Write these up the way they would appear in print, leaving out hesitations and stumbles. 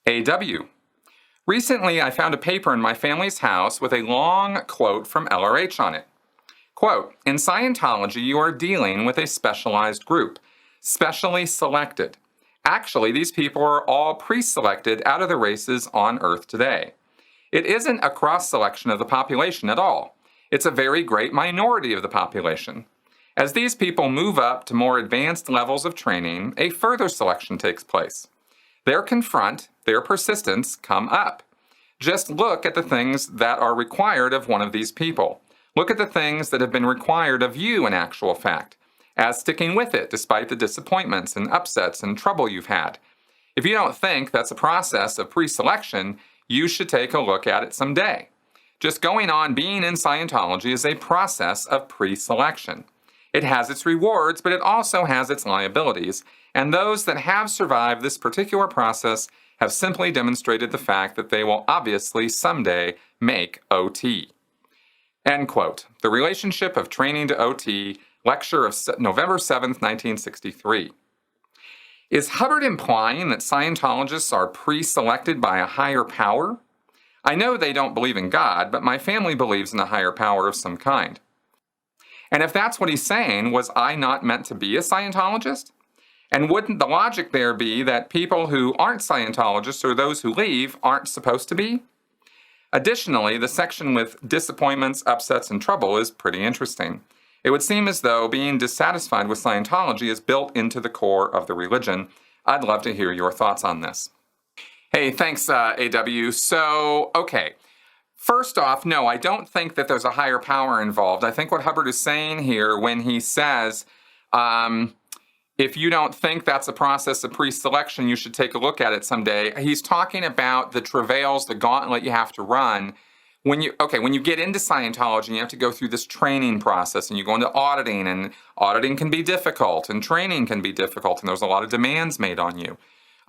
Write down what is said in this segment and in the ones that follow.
A.W. Recently, I found a paper in my family's house with a long quote from LRH on it. Quote, in Scientology, you are dealing with a specialized group, specially selected. Actually, these people are all pre-selected out of the races on Earth today. It isn't a cross-selection of the population at all. It's a very great minority of the population. As these people move up to more advanced levels of training, a further selection takes place. Their confront, their persistence come up. Just look at the things that are required of one of these people. Look at the things that have been required of you in actual fact, as sticking with it despite the disappointments and upsets and trouble you've had. If you don't think that's a process of pre-selection, you should take a look at it someday. Just going on being in Scientology is a process of pre-selection. It has its rewards, but it also has its liabilities, and those that have survived this particular process have simply demonstrated the fact that they will obviously someday make OT. End quote. The Relationship of Training to OT, lecture of November 7th, 1963. Is Hubbard implying that Scientologists are pre-selected by a higher power? I know they don't believe in God, but my family believes in a higher power of some kind. And if that's what he's saying, was I not meant to be a Scientologist? And wouldn't the logic there be that people who aren't Scientologists or those who leave aren't supposed to be? Additionally, the section with disappointments, upsets, and trouble is pretty interesting. It would seem as though being dissatisfied with Scientology is built into the core of the religion. I'd love to hear your thoughts on this. Hey, thanks, AW. So, okay. First off, no, I don't think that there's a higher power involved. I think what Hubbard is saying here when he says, if you don't think that's a process of pre-selection, you should take a look at it someday. He's talking about the travails, the gauntlet you have to run. When you get into Scientology, you have to go through this training process, and you go into auditing, and auditing can be difficult, and training can be difficult, and there's a lot of demands made on you.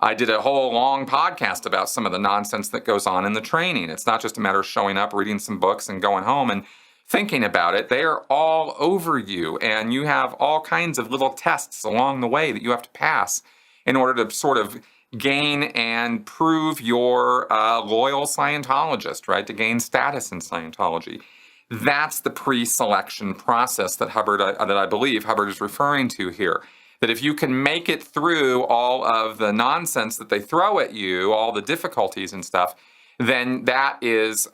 I did a whole long podcast about some of the nonsense that goes on in the training. It's not just a matter of showing up, reading some books, and going home and thinking about it. They are all over you, and you have all kinds of little tests along the way that you have to pass in order to sort of gain and prove you're a loyal Scientologist, right? To gain status in Scientology. That's the pre-selection process that I believe Hubbard is referring to here. That if you can make it through all of the nonsense that they throw at you, all the difficulties and stuff, then that is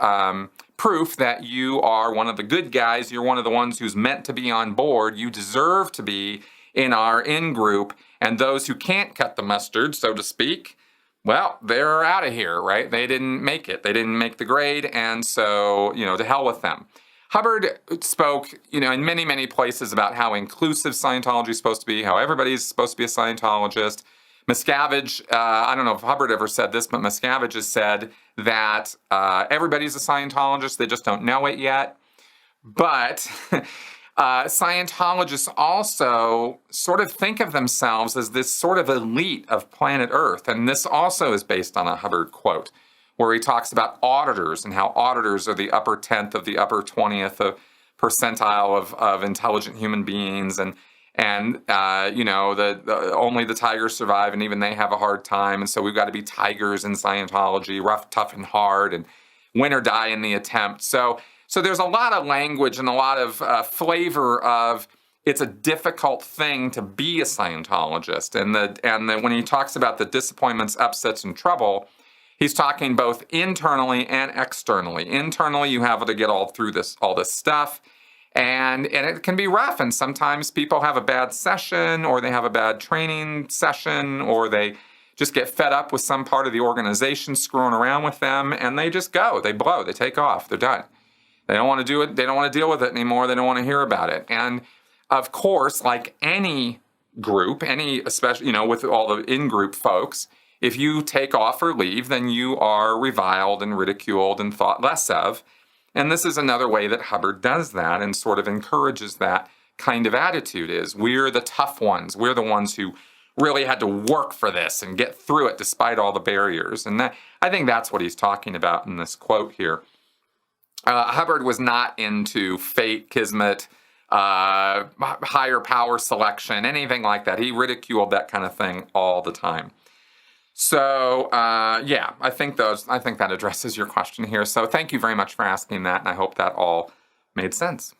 proof that you are one of the good guys. You're one of the ones who's meant to be on board. You deserve to be in our in-group. And those who can't cut the mustard, so to speak, well, they're out of here, right? They didn't make it. They didn't make the grade, and so, to hell with them. Hubbard spoke, in many, many places about how inclusive Scientology is supposed to be, how everybody's supposed to be a Scientologist. Miscavige, I don't know if Hubbard ever said this, but Miscavige has said that everybody's a Scientologist, they just don't know it yet. But Scientologists also sort of think of themselves as this sort of elite of planet Earth. And this also is based on a Hubbard quote, where he talks about auditors and how auditors are the upper 10th of the upper 20th of percentile of intelligent human beings. And only the tigers survive, and even they have a hard time. And so we've got to be tigers in Scientology, rough, tough, and hard, and win or die in the attempt. So there's a lot of language and a lot of flavor of it's a difficult thing to be a Scientologist. And when he talks about the disappointments, upsets, and trouble, he's talking both internally and externally. Internally, you have to get all this stuff. And it can be rough, and sometimes people have a bad session, or they have a bad training session, or they just get fed up with some part of the organization screwing around with them, and they just go. They blow. They take off. They're done. They don't want to do it. They don't want to deal with it anymore. They don't want to hear about it. And, of course, like any group, especially, with all the in-group folks, if you take off or leave, then you are reviled and ridiculed and thought less of. And this is another way that Hubbard does that and sort of encourages that kind of attitude is we're the tough ones. We're the ones who really had to work for this and get through it despite all the barriers. And I think that's what he's talking about in this quote here. Hubbard was not into fate, kismet, higher power selection, anything like that. He ridiculed that kind of thing all the time. So, yeah, I think that addresses your question here. So thank you very much for asking that, and I hope that all made sense.